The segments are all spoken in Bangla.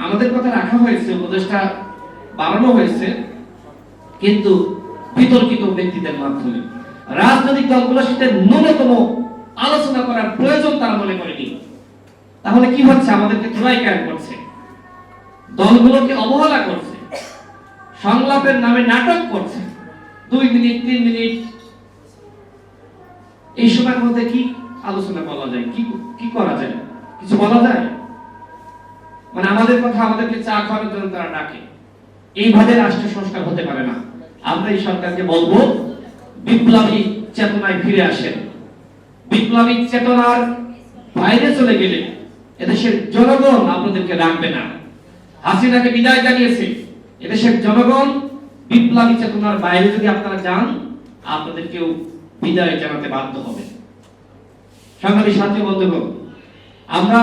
আমাদের কথা রাখা হয়েছে, উপদেশটা বাড়ানো হয়েছে, কিন্তু বিতর্কিত ব্যক্তিদের মাধ্যমে। রাজনৈতিক দলগুলোর সাথে ন্যূনতম আলোচনা করার প্রয়োজন তারা মনে করেনি। তাহলে কি হচ্ছে? আমাদেরকে ধোলাই কায়েম করছে, দলগুলোকে অবহেলা করছে, সংলাপের নামে নাটক করছে। 2 মিনিট 3 মিনিট এই সময়ের মধ্যে কি আলোচনা বলা যায়? কি করা যায়? কিছু বলা যায়? মানে আমাদের কথা আমাদেরকে চা খাওয়ানোর জন্য তারা ডাকে। এইভাবে রাষ্ট্র সংস্কার হতে পারে না। আমরা এই সরকারকে বলবো, বিপ্লবী চেতনায় ফিরে আসেন। বিপ্লবী চেতনার বাইরে চলে গেলে এদেশের জনগণ আপনাদেরকে রাখবে না। হাসিনাকে বিদায় জানিয়েছে এদেশের জনগণ। বিপ্লবী চেতনার বাইরে যদি আপনারা যান, আপনাদেরকেও বিদায় জানাতে বাধ্য হবে। সংগ্রামী সাথী বন্ধুগণ, আমরা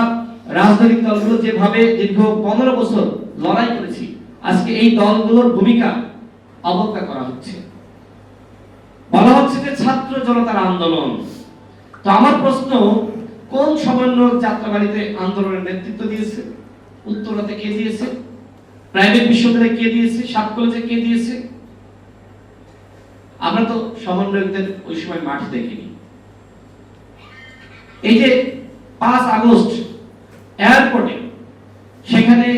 রাজনৈতিক দলগুলো যেভাবে দীর্ঘ 15 বছর লড়াই করেছি, আজকে এই দলগুলোর ভূমিকা অবজ্ঞা করা হচ্ছে। বলা হচ্ছে যে ছাত্র জনতার আন্দোলন। তো আমার প্রশ্ন, কোন সমন্বয়ক যাত্রাবাড়িতে আন্দোলনের নেতৃত্ব দিয়েছে? উত্তরাতে কে দিয়েছে? প্রাইভেট বিশ্ববিদ্যালয়ে কে দিয়েছে? 7 কলেজে কে দিয়েছে? আমরা তো সমন্বয়কদের ওই সময় মাঠ দেখিনি। এই যে 5 আগস্ট এয়ারপোর্টে, সেখানে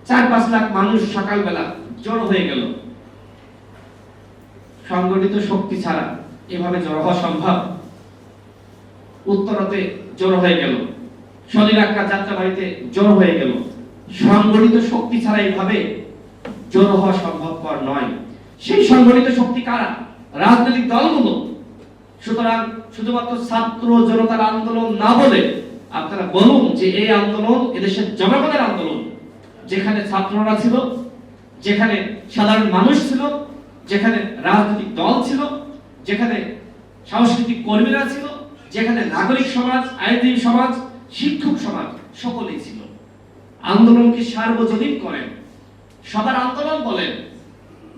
4-5 লাখ মানুষ সকালবেলা জড়ো হয়ে গেল। সংগঠিত শক্তি ছাড়া এভাবে জড়ো হওয়া সম্ভব? উত্তরাতে জড়ো হয়ে গেল, শনিরাক্কা যাত্রাবাড়িতে জড়ো হয়ে গেল। সংগঠিত শক্তি ছাড়া এইভাবে জড়ো হওয়া সম্ভবপর নয়। সেই সংগঠিত শক্তি কারা? রাজনৈতিক দলগুলো। সুতরাং শুধুমাত্র ছাত্র জনতার আন্দোলন না বলে আপনারা বলুন যে এই আন্দোলন এদেশের জনগণের আন্দোলন। যেখানে ছাত্ররা ছিল, যেখানে সাধারণ মানুষ ছিল, যেখানে রাজনৈতিক দল ছিল, যেখানে সাংস্কৃতিক কর্মীরা ছিল, যেখানে নাগরিক সমাজ, আইনজীবী সমাজ, শিক্ষক সমাজ সকলেই ছিল। আন্দোলনকে সার্বজনীন করেন, সবার আন্দোলন বলেন।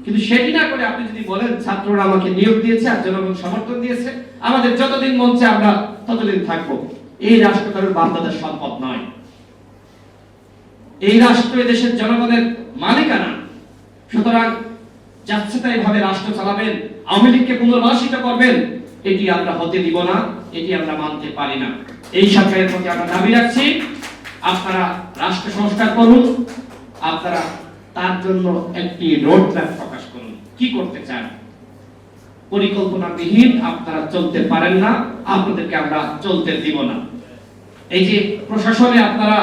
কিন্তু সেটি না করে আপনি যদি বলেন ছাত্ররা আমাকে নিয়োগ দিয়েছে আর জনগণ সমর্থন দিয়েছে, আমাদের যতদিন মঞ্চে আমরা ততদিন থাকবো, এই রাষ্ট্র কারোর বাপ-দাদার সম্পদ নয়। এই রাষ্ট্র দেশের জনগণের মালিকানা। সুতরাং যাচ্ছে তাই ভাবে রাষ্ট্র চালাবেন, আওয়ামী লীগকে পুনর্বাসিত করবেন, এটি আমরা হতে দিব না, এটি আমরা মানতে পারি না। এই সরকারের প্রতি আমরা দাবি রাখছি, আপনারা রাষ্ট্র সংস্কার করুন। আপনারা তার জন্য একটি রোডম্যাপ প্রকাশ করুন, কি করতে চান। পরিকল্পনাবিহীন আপনারা চলতে পারেন না, আপনাদেরকে আমরা চলতে দিব না। এই যে প্রশাসনে আপনারা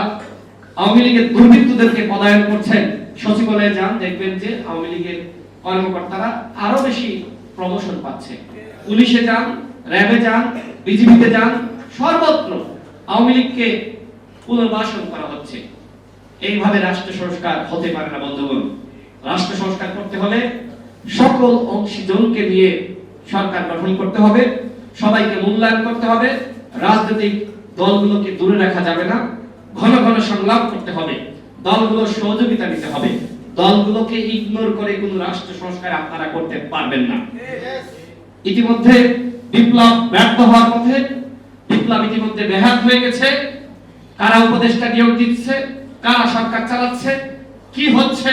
আওয়ামী লীগের দুর্বৃত্তদেরকে পদায়ন করছেন, সচিবালয়ে যান, দেখবেন যে আওয়ামী লীগের কর্মকর্তারা আরো বেশি প্রমোশন পাচ্ছে। পুলিশে যান, র্যাবে যান, বিজিবিতে যান, সর্বত্র আওয়ামী লীগকে পুনর্বাসন করা হচ্ছে। এইভাবে রাষ্ট্র সংস্কার হতে পারে না বন্ধুগণ। রাষ্ট্র সংস্কার করতে হলে সকল অংশীজনকে নিয়ে সরকার গঠন করতে হবে, সবাইকে মূল্যায়ন করতে হবে। রাজনৈতিক দলগুলোকে দূরে রাখা যাবে না, ঘন ঘন সংলাপ করতে হবে, দলগুলোর সহযোগিতা নিতে হবে। দলগুলোকে ইগনোর করে কোনো রাষ্ট্র সংস্কার আপনারা করতে পারবেন না। ইতিমধ্যে বিপ্লব ব্যর্থ হওয়ার পথে, বিপ্লব ইতিমধ্যে ব্যাহত হয়ে গেছে। কারা উপদেষ্টা নিয়োগ দিচ্ছে, কারা সরকার চালাচ্ছে, কি হচ্ছে,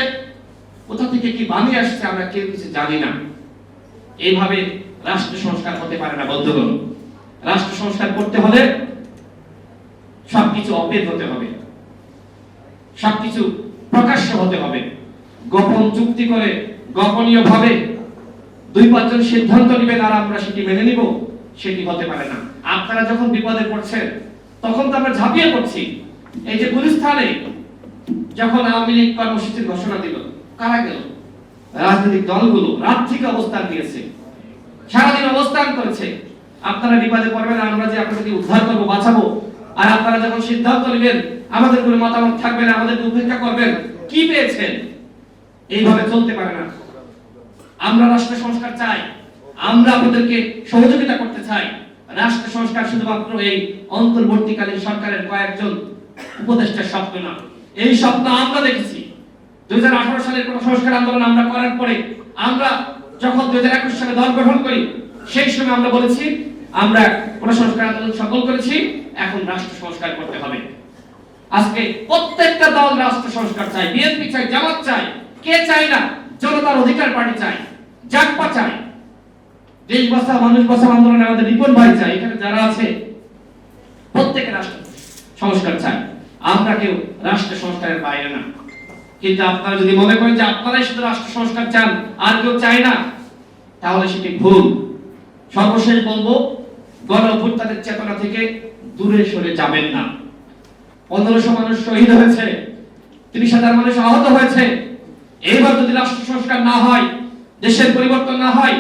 কোথা থেকে কি বানিয়ে আসছে, আমরা কেউ কিছু জানি না। এইভাবে রাষ্ট্র সংস্কার হতে পারে না বন্ধুগণ। রাষ্ট্র সংস্কার করতে হলে সবকিছু অপেত হতে হবে, সবকিছু প্রকাশ্য হতে হবে। গোপন চুক্তি করে গোপনীয় ভাবে 2-5 জন সিদ্ধান্ত নেবেন আর আমরা সেটি মেনে নিব, সেটি হতে পারে না। আপনারা যখন বিপদে পড়ছেন তখন তো আমরা ঝাঁপিয়ে পড়ছি। এই যে গুলিস্তানে যখন আওয়ামী লীগ কর্মসূচির ঘোষণা দিল, কারা গেল? রাজনৈতিক দলগুলো রাত থেকে অবস্থান নিয়েছে, সারাদিন অবস্থান করেছে। আপনারা বিপদে পড়বেন, আমরা যে আপনাদেরকে উদ্ধার করবো, বাঁচাবো, আর আপনারা যখন সিদ্ধান্ত নেবেন আমাদের কোনো মতামত থাকবে না, আমাদেরকে উপেক্ষা করবেন। কি পেয়েছেন? এইভাবে চলতে পারে না। আমরা রাষ্ট্র সংস্কার চাই, আমরা আপনাদেরকে সহযোগিতা করতে চাই। রাষ্ট্র সংস্কার শুধুমাত্র এই অন্তর্বর্তীকালীন সরকারের কয়েকজন উপদেষ্টার স্বপ্ন না, এই স্বপ্ন আমরা দেখেছি। 2018 সালের কোন সংস্কার আন্দোলন আমরা করার পরে, আমরা যখন 2021 সালে দল গঠন করি, সেই সময় আমরা বলেছি আমরা কোন সংস্কার আন্দোলন সফল করেছি, এখন রাষ্ট্র সংস্কার করতে হবে। আজকে প্রত্যেকটা দল রাষ্ট্র সংস্কার চায়, বিএনপি চায়, জামাত চায়, কে চায় না? জনতার অধিকার পার্টি চায়, জাগপা চায়, দেশ বাঁচা মানুষ বাঁচা আন্দোলনে আমাদের রিপন ভাই চায়, এখানে যারা আছে প্রত্যেকে রাষ্ট্র সংস্কার চায়। আমরা কেউ রাষ্ট্র সংস্কারের বাইরে না। কিন্তু আপনারা যদি মনে করেন যে আপনারাই শুধু রাষ্ট্র সংস্কার চান আর কেউ চায় না, তাহলে সেটি ভুল। সর্বশেষ বলবো, গণ অভ্যুত্থানের চেতনা থেকে দূরে সরে যাবেন না। 1500 মানুষ শহীদ হয়েছে, 30,000 মানুষ আহত হয়েছে। এইবার যদি রাষ্ট্র সংস্কার না হয়, দেশের পরিবর্তন না হয়,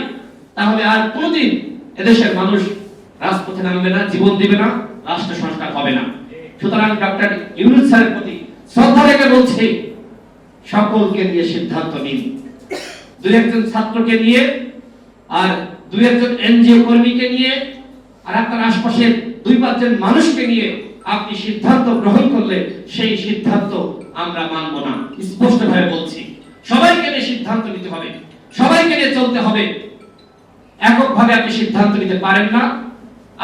তাহলে আর কোনদিন এদেশের মানুষ রাজপথে নামবে না, জীবন দিবে না, রাষ্ট্র সংস্কার হবে না। সুতরাং ডক্টর ইউনূস স্যারের প্রতি শ্রদ্ধা রেখে বলছি, সকলকে নিয়ে সিদ্ধান্ত নিন। দুই একজন ছাত্রকে নিয়ে আর দুই একজন এনজিও কর্মীকে নিয়ে আর আপনার আশপাশের 2-5 জন মানুষকে নিয়ে আপনি সিদ্ধান্ত গ্রহণ করলে সেই সিদ্ধান্ত আমরা মানব না। স্পষ্টভাবে বলছি, সবাইকে নিয়ে সিদ্ধান্ত নিতে হবে, সবাইকে নিয়ে চলতে হবে। এককভাবে আপনি সিদ্ধান্ত নিতে পারেন না,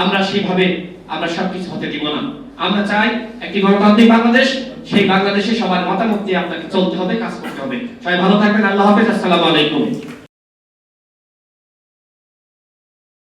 আমরা সেইভাবে আমরা সবকিছু হতে দিব না। আমরা চাই একটি গণতান্ত্রিক বাংলাদেশ, সেই বাংলাদেশে সবার মতামত দিয়ে আপনাকে চলতে হবে, কাজ করতে হবে। সবাই ভালো থাকবেন, আল্লাহ হাফেজ, আসসালামু আলাইকুম।